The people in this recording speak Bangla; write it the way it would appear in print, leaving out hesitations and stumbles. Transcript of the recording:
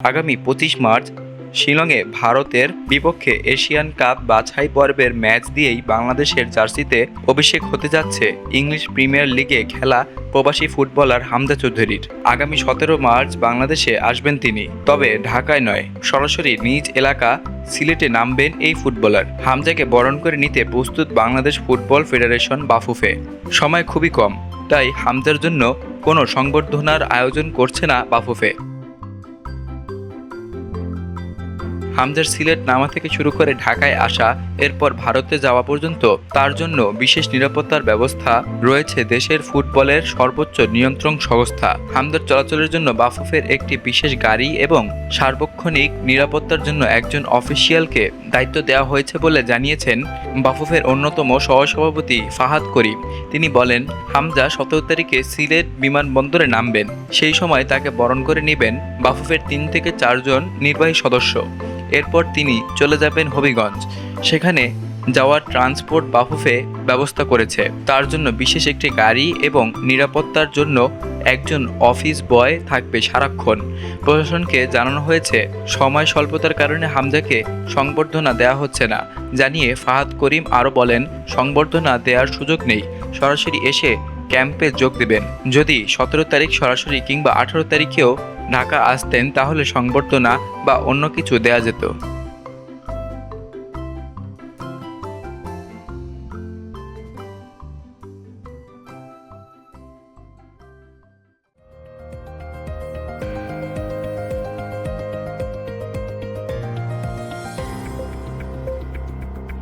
আগামী ২৫ মার্চ শিলংয়ে ভারতের বিপক্ষে এশিয়ান কাপ বাছাই পর্বের ম্যাচ দিয়েই বাংলাদেশের জার্সিতে অভিষেক হতে যাচ্ছে ইংলিশ প্রিমিয়ার লিগে খেলা প্রবাসী ফুটবলার হামজা চৌধুরীর। আগামী ১৭ মার্চ বাংলাদেশে আসবেন তিনি, তবে ঢাকায় নয়, সরাসরি নিজ এলাকা সিলেটে নামবেন এই ফুটবলার। হামজাকে বরণ করে নিতে প্রস্তুত বাংলাদেশ ফুটবল ফেডারেশন বাফুফে। সময় খুবই কম, তাই হামজার জন্য কোনো সংবর্ধনার আয়োজন করছে না বাফুফে। হামজার সিলেট নামা থেকে শুরু করে ঢাকায় আসা, এরপর ভারতে যাওয়া পর্যন্ত তার জন্য বিশেষ নিরাপত্তার ব্যবস্থা রয়েছে দেশের ফুটবলের সর্বোচ্চ নিয়ন্ত্রণ সংস্থা। হামজার চলাচলের জন্য বাফুফের একটি বিশেষ গাড়ি এবং সার্বক্ষণিক নিরাপত্তার জন্য একজন অফিসিয়ালকে দায়িত্ব দেওয়া হয়েছে বলে জানিয়েছেন বাফুফের অন্যতম সহসভাপতি ফাহাদ করিম। তিনি বলেন, হামজা ১৭ তারিখে সিলেট বিমানবন্দরে নামবেন। সেই সময় তাকে বরণ করে নেবেন বাফুফের ৩ থেকে ৪ জন নির্বাহী সদস্য। এরপর তিনি চলে যাবেন হবিগঞ্জ। সেখানে যাওয়ার ট্রান্সপোর্ট বাফুফে ব্যবস্থা করেছে। তার জন্য বিশেষ একটি গাড়ি এবং নিরাপত্তার জন্য একজন অফিস বয় থাকবে সারাক্ষণ। প্রশাসনকে জানানো হয়েছে সময় স্বল্পতার কারণে হামজাকে সংবর্ধনা দেওয়া হচ্ছে না। জানিয়ে ফাহাদ করিম আরও বলেন, সংবর্ধনা দেওয়ার সুযোগ নেই, সরাসরি এসে ক্যাম্পে যোগ দেবেন। যদি ১৭ তারিখ সরাসরি কিংবা ১৮ তারিখেও ঢাকা আসতেন তাহলে সংবর্ধনা বা অন্য কিছু দেয়া যেত।